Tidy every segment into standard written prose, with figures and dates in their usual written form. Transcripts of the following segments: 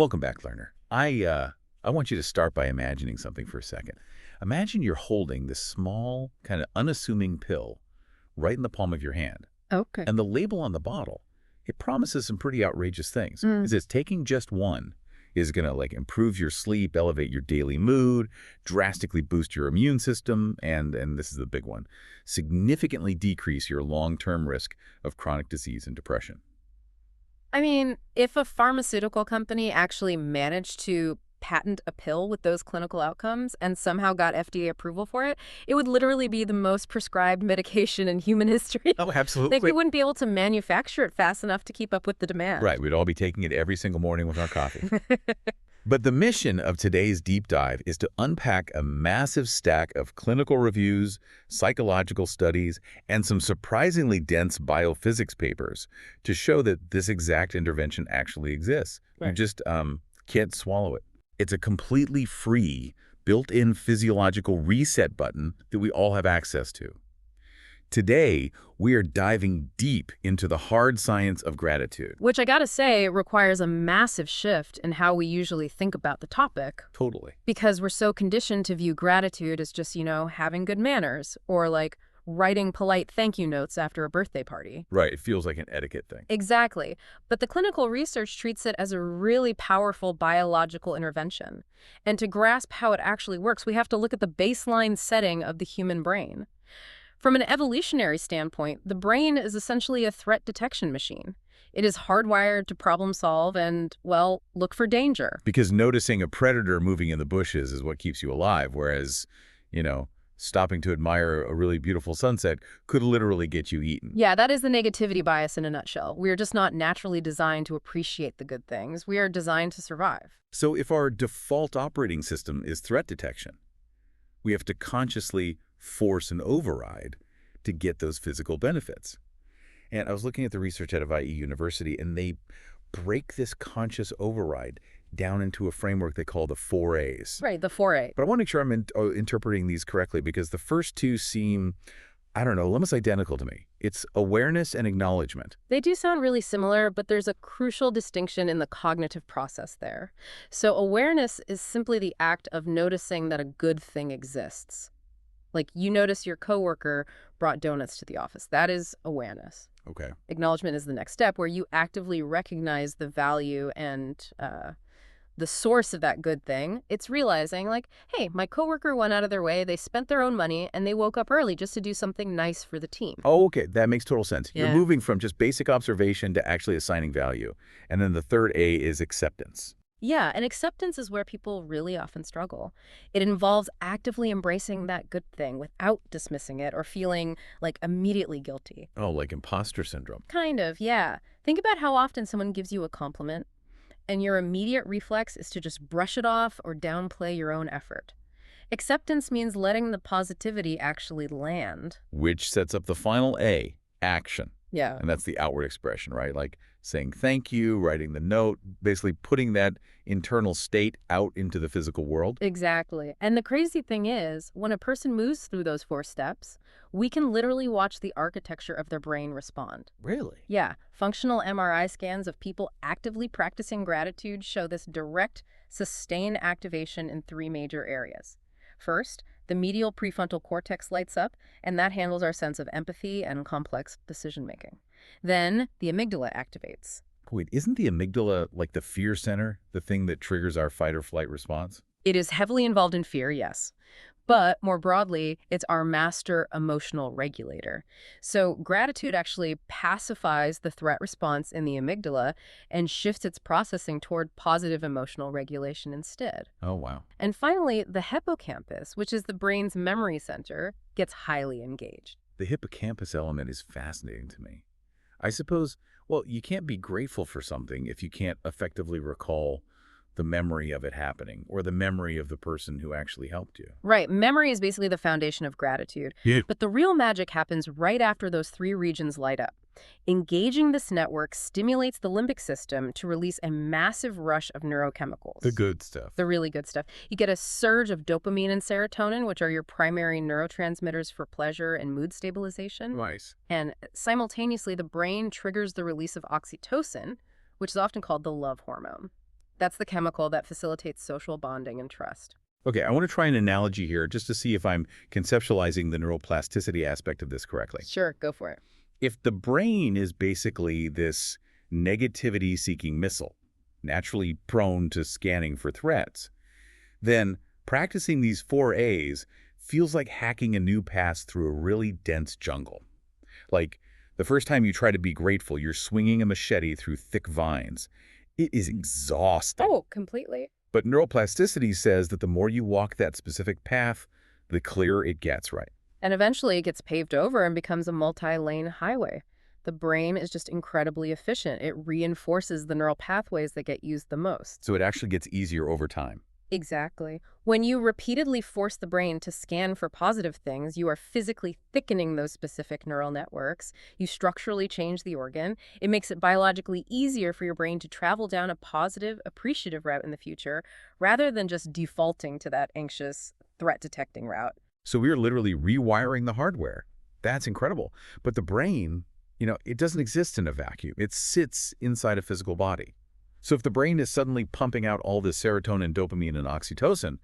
Welcome back, learner. I want you to start by imagining something for a second. Imagine you're holding this small, kind of unassuming pill right in the palm of your hand. Okay. And the label on the bottle, it promises some pretty outrageous things. It Mm. says taking just one is going to improve your sleep, elevate your daily mood, drastically boost your immune system, and this is the big one, significantly decrease your long-term risk of chronic disease and depression. I mean, if a pharmaceutical company actually managed to patent a pill with those clinical outcomes and somehow got FDA approval for it, it would literally be the most prescribed medication in human history. Oh, Like, we absolutely. wouldn't be able to manufacture it fast enough to keep up with the demand. Right, we'd all be taking it every single morning with our coffee. But the mission of today's deep dive is to unpack a massive stack of clinical reviews, psychological studies, and some surprisingly dense biophysics papers to show that this exact intervention actually exists. You Right. just can't swallow it. It's a completely free, built-in physiological reset button that we all have access to. Today, we are diving deep into the hard science of gratitude. Which I gotta say requires a massive shift in how we usually think about the topic, Totally. because we're so conditioned to view gratitude as just, having good manners or like writing polite thank you notes after a birthday party. Right, it feels like an etiquette thing. Exactly. But the clinical research treats it as a really powerful biological intervention. And to grasp how it actually works, we have to look at the baseline setting of the human brain. From an evolutionary standpoint, the brain is essentially a threat detection machine. It is hardwired to problem solve and, well, look for danger. Because noticing a predator moving in the bushes is what keeps you alive, whereas, stopping to admire a really beautiful sunset could literally get you eaten. Yeah, that is the negativity bias in a nutshell. We are just not naturally designed to appreciate the good things. We are designed to survive. So if our default operating system is threat detection, we have to consciously force an override to get those physical benefits. And I was looking at the research out of IE University, and they break this conscious override down into a framework they call the 4As. Right, the 4A. But I want to make sure I'm interpreting these correctly, because the first two seem, I don't know, almost identical to me. It's awareness and acknowledgement. They do sound really similar, but there's a crucial distinction in the cognitive process there. So awareness is simply the act of noticing that a good thing exists. Like, you notice your coworker brought donuts to the office. That is awareness. Okay. Acknowledgement is the next step, where you actively recognize the value and the source of that good thing. It's realizing, like, hey, my coworker went out of their way, they spent their own money, and they woke up early just to do something nice for the team. Oh, okay. That makes total sense. You're Yeah. moving from just basic observation to actually assigning value. And then the third A is acceptance. Yeah, and acceptance is where people really often struggle. It involves actively embracing that good thing without dismissing it or feeling, like, immediately guilty. Oh, like imposter syndrome. Kind of, yeah. Think about how often someone gives you a compliment, and your immediate reflex is to just brush it off or downplay your own effort. Acceptance means letting the positivity actually land. Which sets up the final A, action. Yeah. And that's the outward expression, right? Like saying thank you, writing the note, basically putting that internal state out into the physical world. Exactly. And the crazy thing is, when a person moves through those 4 steps, we can literally watch the architecture of their brain respond. Really? Yeah, functional MRI scans of people actively practicing gratitude show this direct, sustained activation in 3 major areas. First, the medial prefrontal cortex lights up, and that handles our sense of empathy and complex decision-making. Then, the amygdala activates. Wait, isn't the amygdala like the fear center, the thing that triggers our fight or flight response? It is heavily involved in fear, yes. But more broadly, it's our master emotional regulator. So gratitude actually pacifies the threat response in the amygdala and shifts its processing toward positive emotional regulation instead. Oh, wow. And finally, the hippocampus, which is the brain's memory center, gets highly engaged. The hippocampus element is fascinating to me. I suppose, well, you can't be grateful for something if you can't effectively recall the memory of it happening or the memory of the person who actually helped you. Right. Memory is basically the foundation of gratitude. Yeah. But the real magic happens right after those 3 regions light up. Engaging this network stimulates the limbic system to release a massive rush of neurochemicals. The good stuff. The really good stuff. You get a surge of dopamine and serotonin, which are your primary neurotransmitters for pleasure and mood stabilization. Nice. And simultaneously, the brain triggers the release of oxytocin, which is often called the love hormone. That's the chemical that facilitates social bonding and trust. Okay, I want to try an analogy here just to see if I'm conceptualizing the neuroplasticity aspect of this correctly. Sure, go for it. If the brain is basically this negativity-seeking missile, naturally prone to scanning for threats, then practicing these 4As feels like hacking a new pass through a really dense jungle. Like the first time you try to be grateful, you're swinging a machete through thick vines. It is exhausting. Oh, completely. But neuroplasticity says that the more you walk that specific path, the clearer it gets, right? And eventually it gets paved over and becomes a multi-lane highway. The brain is just incredibly efficient. It reinforces the neural pathways that get used the most. So it actually gets easier over time. Exactly. When you repeatedly force the brain to scan for positive things, you are physically thickening those specific neural networks. You structurally change the organ. It makes it biologically easier for your brain to travel down a positive, appreciative route in the future, rather than just defaulting to that anxious, threat-detecting route. So we are literally rewiring the hardware. That's incredible. But the brain, it doesn't exist in a vacuum. It sits inside a physical body. So if the brain is suddenly pumping out all this serotonin, dopamine, and oxytocin,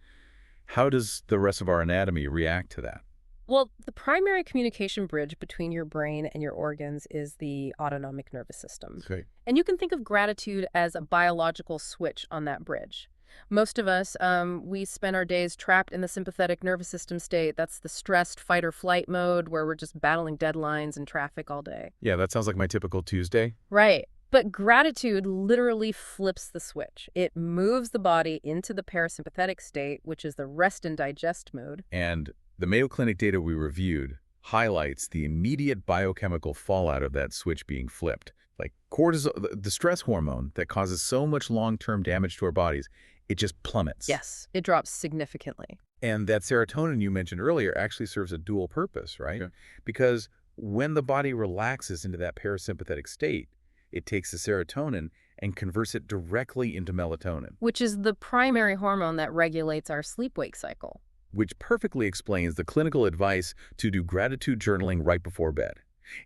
how does the rest of our anatomy react to that? Well, the primary communication bridge between your brain and your organs is the autonomic nervous system. Okay. And you can think of gratitude as a biological switch on that bridge. Most of us, we spend our days trapped in the sympathetic nervous system state. That's the stressed fight or flight mode where we're just battling deadlines and traffic all day. Yeah, that sounds like my typical Tuesday. Right. But gratitude literally flips the switch. It moves the body into the parasympathetic state, which is the rest and digest mode. And the Mayo Clinic data we reviewed highlights the immediate biochemical fallout of that switch being flipped. Like cortisol, the stress hormone that causes so much long-term damage to our bodies, it just plummets. Yes, it drops significantly. And that serotonin you mentioned earlier actually serves a dual purpose, right? Okay. Because when the body relaxes into that parasympathetic state, it takes the serotonin and converts it directly into melatonin, Which is the primary hormone that regulates our sleep-wake cycle. which perfectly explains the clinical advice to do gratitude journaling right before bed.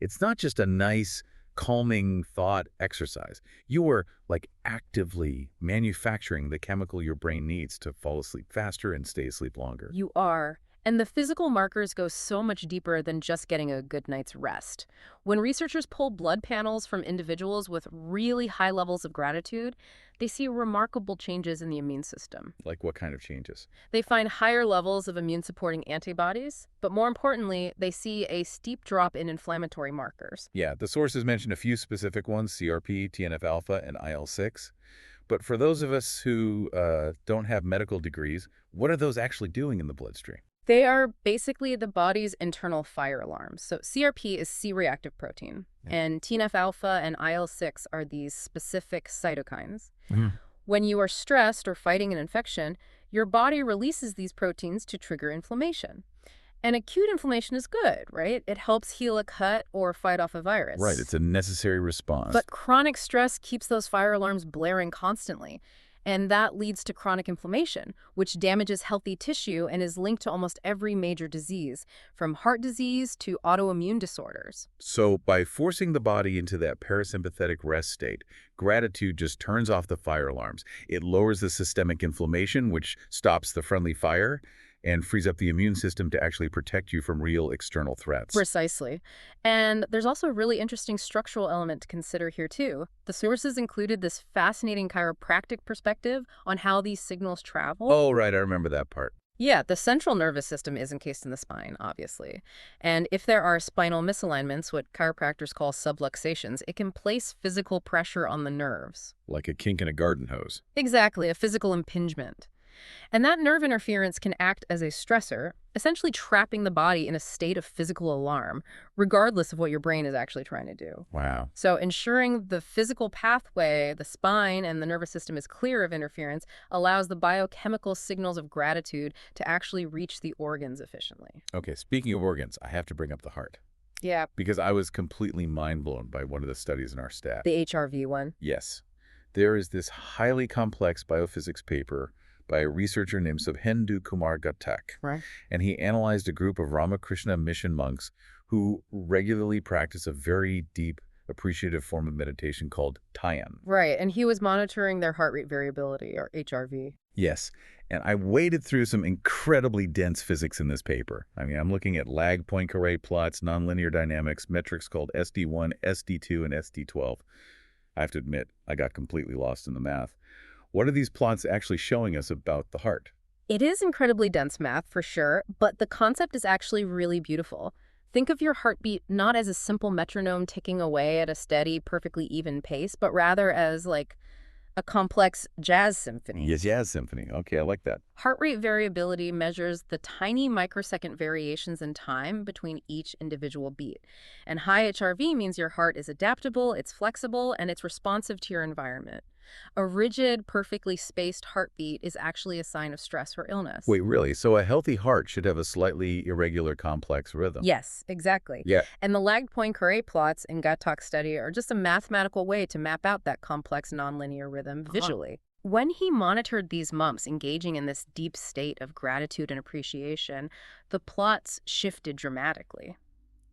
It's not just a nice, calming thought exercise. You are actively manufacturing the chemical your brain needs to fall asleep faster and stay asleep longer. You are. And the physical markers go so much deeper than just getting a good night's rest. When researchers pull blood panels from individuals with really high levels of gratitude, they see remarkable changes in the immune system. Like what kind of changes? They find higher levels of immune-supporting antibodies, but more importantly, they see a steep drop in inflammatory markers. Yeah, the sources mention a few specific ones, CRP, TNF-alpha, and IL-6. But for those of us who don't have medical degrees, what are those actually doing in the bloodstream? They are basically the body's internal fire alarms. So CRP is C-reactive protein, and TNF-alpha and IL-6 are these specific cytokines. When you are stressed or fighting an infection, your body releases these proteins to trigger inflammation. And acute inflammation is good, right? It helps heal a cut or fight off a virus. Right, it's a necessary response. But chronic stress keeps those fire alarms blaring constantly. And that leads to chronic inflammation, which damages healthy tissue and is linked to almost every major disease, from heart disease to autoimmune disorders. So by forcing the body into that parasympathetic rest state, gratitude just turns off the fire alarms. It lowers the systemic inflammation, which stops the friendly fire, and frees up the immune system to actually protect you from real external threats. Precisely. And there's also a really interesting structural element to consider here, too. The sources included this fascinating chiropractic perspective on how these signals travel. Oh, right, I remember that part. Yeah, the central nervous system is encased in the spine, obviously. And if there are spinal misalignments, what chiropractors call subluxations, it can place physical pressure on the nerves. Like a kink in a garden hose. Exactly, a physical impingement. And that nerve interference can act as a stressor, essentially trapping the body in a state of physical alarm, regardless of what your brain is actually trying to do. Wow. So ensuring the physical pathway, the spine, and the nervous system is clear of interference allows the biochemical signals of gratitude to actually reach the organs efficiently. Okay, speaking of organs, I have to bring up the heart. Yeah, Because I was completely mind-blown by one of the studies in our stat. the HRV one. Yes. There is this highly complex biophysics paper by a researcher named Subhendu Kumar Ghatak. Right. And he analyzed a group of Ramakrishna mission monks who regularly practice a very deep appreciative form of meditation called Tyan. Right, and he was monitoring their heart rate variability, or HRV. Yes, and I waded through some incredibly dense physics in this paper. I mean, I'm looking at lag Poincare plots, nonlinear dynamics, metrics called SD1, SD2, and SD12. I have to admit, I got completely lost in the math. What are these plots actually showing us about the heart? It is incredibly dense math, for sure, but the concept is actually really beautiful. Think of your heartbeat not as a simple metronome ticking away at a steady, perfectly even pace, but rather as, like, a complex jazz symphony. Yes, jazz symphony. Okay, I like that. Heart rate variability measures the tiny microsecond variations in time between each individual beat. And high HRV means your heart is adaptable, it's flexible, and it's responsive to your environment. A rigid, perfectly spaced heartbeat is actually a sign of stress or illness. Wait, really? So a healthy heart should have a slightly irregular, complex rhythm? Yes, exactly. Yeah. And the lagged Poincare plots in Gattak's study are just a mathematical way to map out that complex nonlinear rhythm visually. When he monitored these monks engaging in this deep state of gratitude and appreciation, the plots shifted dramatically.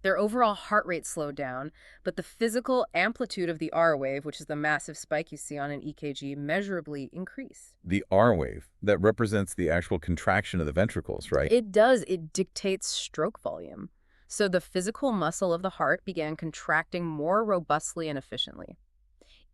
Their overall heart rate slowed down, but the physical amplitude of the R wave, which is the massive spike you see on an EKG, measurably increased. The R wave, that represents the actual contraction of the ventricles, right? It does. It dictates stroke volume. So the physical muscle of the heart began contracting more robustly and efficiently.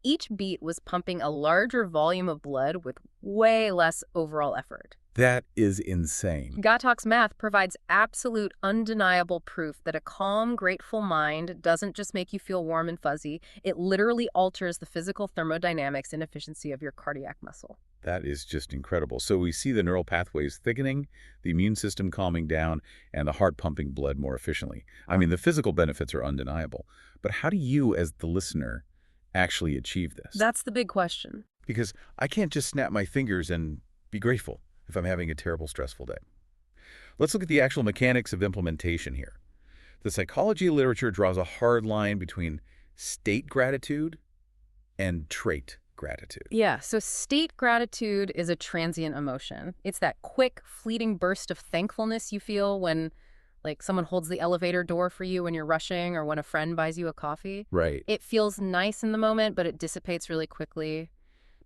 Each beat was pumping a larger volume of blood with way less overall effort. That is insane. Gattak's math provides absolute, undeniable proof that a calm, grateful mind doesn't just make you feel warm and fuzzy. It literally alters the physical thermodynamics and efficiency of your cardiac muscle. That is just incredible. So we see the neural pathways thickening, the immune system calming down, and the heart pumping blood more efficiently. I mean, the physical benefits are undeniable. But how do you, as the listener, actually achieve this? That's the big question. Because I can't just snap my fingers and be grateful if I'm having a terrible, stressful day. Let's look at the actual mechanics of implementation here. The psychology literature draws a hard line between state gratitude and trait gratitude. Yeah, so state gratitude is a transient emotion. It's that quick, fleeting burst of thankfulness you feel when, like, someone holds the elevator door for you when you're rushing or when a friend buys you a coffee. Right. It feels nice in the moment, but it dissipates really quickly.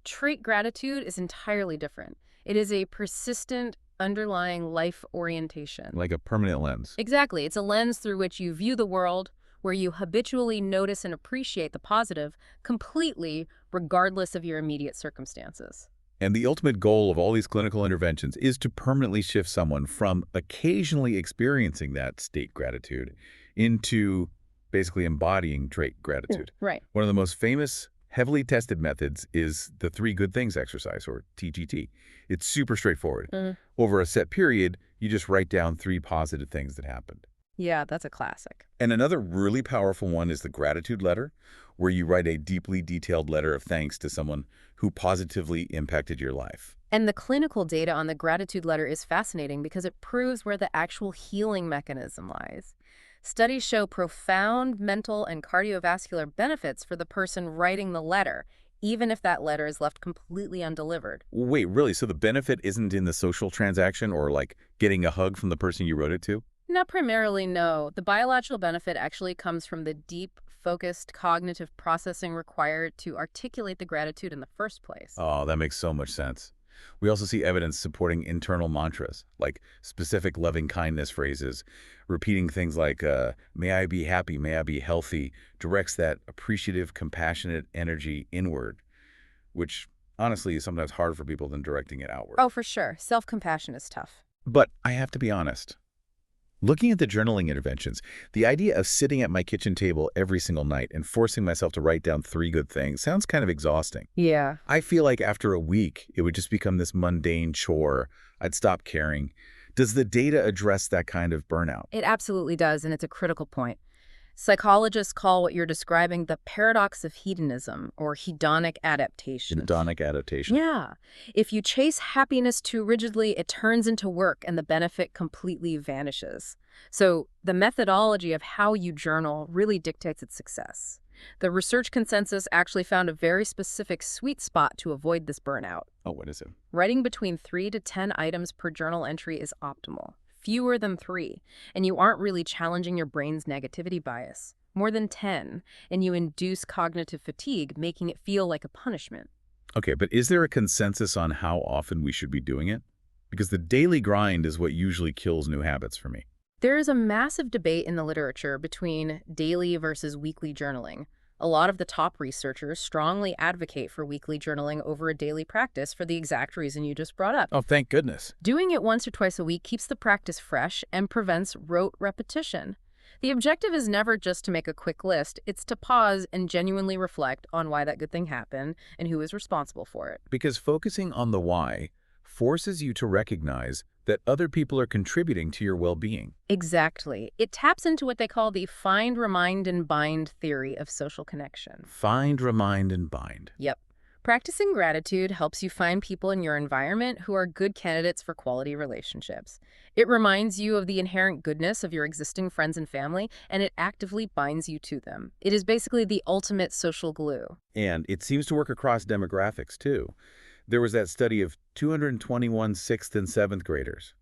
Trait gratitude is entirely different. It is a persistent, underlying life orientation. Like a permanent lens. Exactly. It's a lens through which you view the world, where you habitually notice and appreciate the positive completely, regardless of your immediate circumstances. And the ultimate goal of all these clinical interventions is to permanently shift someone from occasionally experiencing that state gratitude into basically embodying trait gratitude. Right. One of the most famous, heavily tested methods is the 3 good things exercise, or TGT. It's super straightforward. Over a set period, you just write down 3 positive things that happened. Yeah, that's a classic. And another really powerful one is the gratitude letter, where you write a deeply detailed letter of thanks to someone who positively impacted your life. And the clinical data on the gratitude letter is fascinating because it proves where the actual healing mechanism lies. Studies show profound mental and cardiovascular benefits for the person writing the letter, even if that letter is left completely undelivered. Wait, really? So the benefit isn't in the social transaction or like getting a hug from the person you wrote it to? Not primarily, no. The biological benefit actually comes from the deep, focused cognitive processing required to articulate the gratitude in the first place. Oh, that makes so much sense. We also see evidence supporting internal mantras, like specific loving-kindness phrases. Repeating things like, may I be happy, may I be healthy, directs that appreciative, compassionate energy inward, which honestly is sometimes harder for people than directing it outward. Oh, for sure. Self-compassion is tough. But I have to be honest. Looking at the journaling interventions, the idea of sitting at my kitchen table every single night and forcing myself to write down 3 good things sounds kind of exhausting. Yeah. I feel like after a week, it would just become this mundane chore. I'd stop caring. Does the data address that kind of burnout? It absolutely does, and it's a critical point. Psychologists call what you're describing the paradox of hedonism, or hedonic adaptation. Hedonic adaptation. Yeah. If you chase happiness too rigidly, it turns into work and the benefit completely vanishes. So the methodology of how you journal really dictates its success. The research consensus actually found a very specific sweet spot to avoid this burnout. Oh, what is it? Writing between 3 to 10 items per journal entry is optimal. Fewer than 3, and you aren't really challenging your brain's negativity bias. more than 10, and you induce cognitive fatigue, making it feel like a punishment. Okay, but is there a consensus on how often we should be doing it? Because the daily grind is what usually kills new habits for me. There is a massive debate in the literature between daily versus weekly journaling. A lot of the top researchers strongly advocate for weekly journaling over a daily practice for the exact reason you just brought up. Oh, thank goodness. Doing it once or twice a week keeps the practice fresh and prevents rote repetition. The objective is never just to make a quick list, it's to pause and genuinely reflect on why that good thing happened and who is responsible for it. Because focusing on the why forces you to recognize that other people are contributing to your well-being. Exactly. It taps into what they call the find, remind, and bind theory of social connection. Find, remind, and bind. Yep. Practicing gratitude helps you find people in your environment who are good candidates for quality relationships. It reminds you of the inherent goodness of your existing friends and family, and it actively binds you to them. It is basically the ultimate social glue. And it seems to work across demographics, too. There was that study of 221 6th and 7th graders.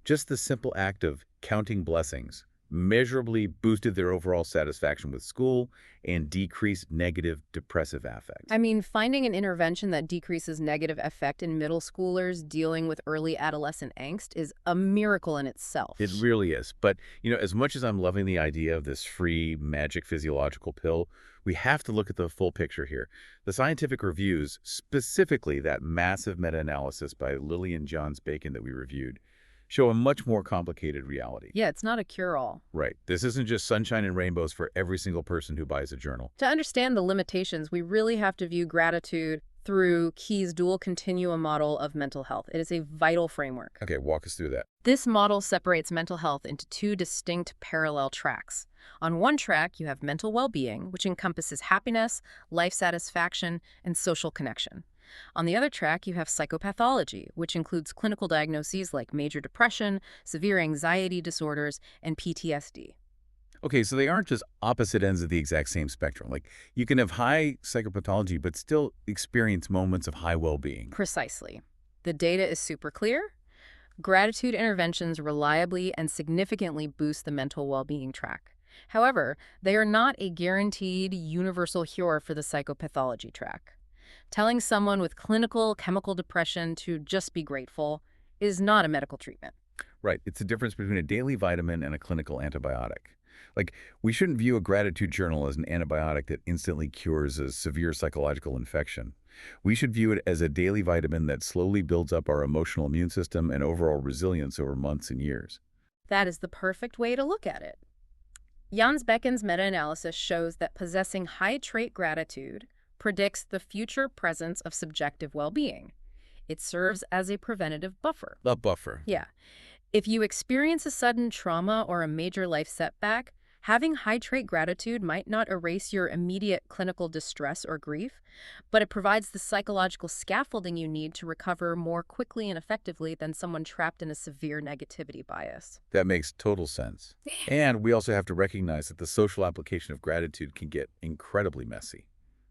Just the simple act of counting blessings measurably boosted their overall satisfaction with school and decreased negative depressive affect. I mean, finding an intervention that decreases negative affect in middle schoolers dealing with early adolescent angst is a miracle in itself. It really is. But, as much as I'm loving the idea of this free magic physiological pill, we have to look at the full picture here. The scientific reviews, specifically that massive meta-analysis by Lilly and Johns Bacon that we reviewed, show a much more complicated reality. Yeah, it's not a cure-all. Right. This isn't just sunshine and rainbows for every single person who buys a journal. To understand the limitations, we really have to view gratitude through Key's dual continuum model of mental health. It is a vital framework. Okay, walk us through that. This model separates mental health into two distinct parallel tracks. On one track, you have mental well-being, which encompasses happiness, life satisfaction, and social connection. On the other track, you have psychopathology, which includes clinical diagnoses like major depression, severe anxiety disorders, and PTSD. Okay, so they aren't just opposite ends of the exact same spectrum. Like, you can have high psychopathology, but still experience moments of high well-being. Precisely. The data is super clear. Gratitude interventions reliably and significantly boost the mental well-being track. However, they are not a guaranteed universal cure for the psychopathology track. Telling someone with clinical chemical depression to just be grateful is not a medical treatment. Right. It's the difference between a daily vitamin and a clinical antibiotic. Like, we shouldn't view a gratitude journal as an antibiotic that instantly cures a severe psychological infection. We should view it as a daily vitamin that slowly builds up our emotional immune system and overall resilience over months and years. That is the perfect way to look at it. Jans Becken's meta-analysis shows that possessing high-trait gratitude predicts the future presence of subjective well-being. It serves as a preventative buffer. A buffer. Yeah. If you experience a sudden trauma or a major life setback, having high-trait gratitude might not erase your immediate clinical distress or grief, but it provides the psychological scaffolding you need to recover more quickly and effectively than someone trapped in a severe negativity bias. That makes total sense. And we also have to recognize that the social application of gratitude can get incredibly messy.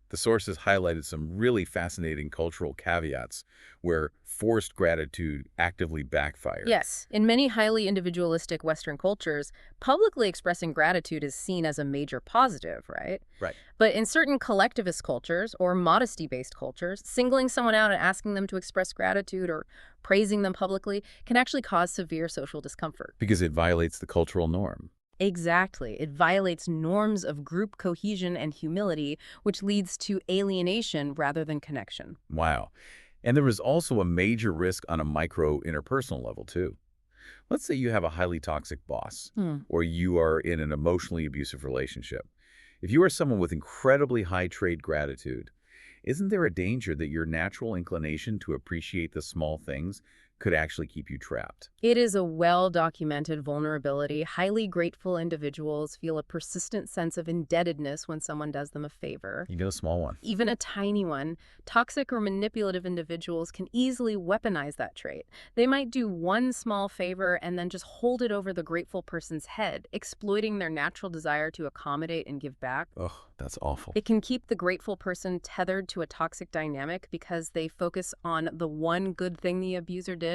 The sources highlighted some really fascinating cultural caveats where forced gratitude actively backfires. Yes, in many highly individualistic Western cultures, publicly expressing gratitude is seen as a major positive, right? Right. But in certain collectivist cultures or modesty-based cultures, singling someone out and asking them to express gratitude or praising them publicly can actually cause severe social discomfort. Because it violates the cultural norm. Exactly. It violates norms of group cohesion and humility, which leads to alienation rather than connection. Wow. And there is also a major risk on a micro interpersonal level, too. Let's say you have a highly toxic boss, or you are in an emotionally abusive relationship. If you are someone with incredibly high trait gratitude, isn't there a danger that your natural inclination to appreciate the small things could actually keep you trapped? It is a well-documented vulnerability. Highly grateful individuals feel a persistent sense of indebtedness when someone does them a favor. You get a small one. Even a tiny one. Toxic or manipulative individuals can easily weaponize that trait. They might do one small favor and then just hold it over the grateful person's head, exploiting their natural desire to accommodate and give back. Ugh, that's awful. It can keep the grateful person tethered to a toxic dynamic because they focus on the one good thing the abuser did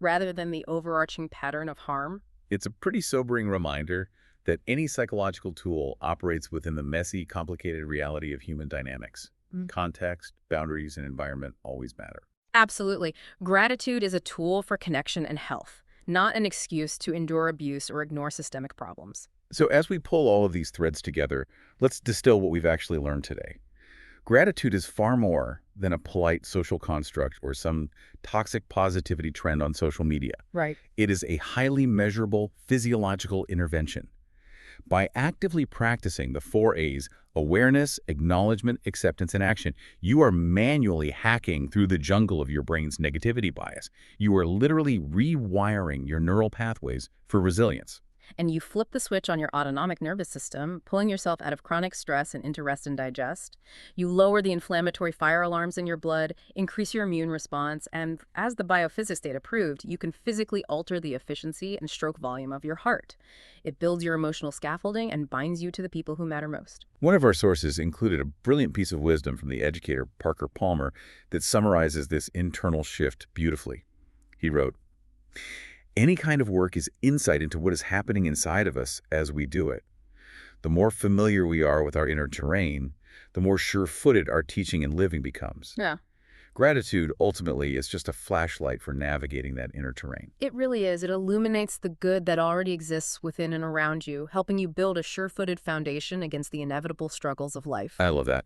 rather than the overarching pattern of harm. It's a pretty sobering reminder that any psychological tool operates within the messy, complicated reality of human dynamics. Mm. Context, boundaries, and environment always matter. Absolutely. Gratitude is a tool for connection and health, not an excuse to endure abuse or ignore systemic problems. So as we pull all of these threads together, let's distill what we've actually learned today. Gratitude is far more than a polite social construct or some toxic positivity trend on social media. Right. It is a highly measurable physiological intervention. By actively practicing the 4 A's, awareness, acknowledgement, acceptance, and action, you are manually hacking through the jungle of your brain's negativity bias. You are literally rewiring your neural pathways for resilience. And you flip the switch on your autonomic nervous system, pulling yourself out of chronic stress and into rest and digest. You lower the inflammatory fire alarms in your blood, increase your immune response, and as the biophysics data proved, you can physically alter the efficiency and stroke volume of your heart. It builds your emotional scaffolding and binds you to the people who matter most. One of our sources included a brilliant piece of wisdom from the educator Parker Palmer that summarizes this internal shift beautifully. He wrote, "Any kind of work is insight into what is happening inside of us as we do it. The more familiar we are with our inner terrain, the more sure-footed our teaching and living becomes." Yeah. Gratitude, ultimately, is just a flashlight for navigating that inner terrain. It really is. It illuminates the good that already exists within and around you, helping you build a sure-footed foundation against the inevitable struggles of life. I love that.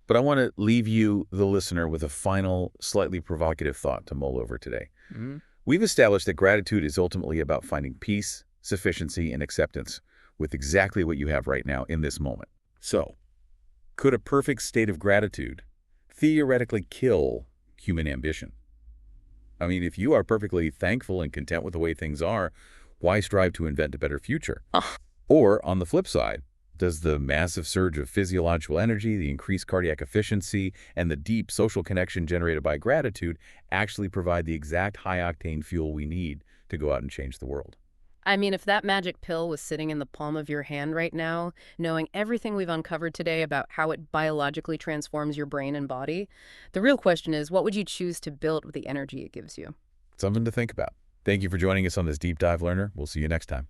But I want to leave you, the listener, with a final, slightly provocative thought to mull over today. Mhm. We've established that gratitude is ultimately about finding peace, sufficiency, and acceptance with exactly what you have right now in this moment. So, could a perfect state of gratitude theoretically kill human ambition? I mean, if you are perfectly thankful and content with the way things are, why strive to invent a better future? Ugh. Or, on the flip side, does the massive surge of physiological energy, the increased cardiac efficiency, and the deep social connection generated by gratitude actually provide the exact high-octane fuel we need to go out and change the world? I mean, if that magic pill was sitting in the palm of your hand right now, knowing everything we've uncovered today about how it biologically transforms your brain and body, the real question is, what would you choose to build with the energy it gives you? Something to think about. Thank you for joining us on this Deep Dive Learner. We'll see you next time.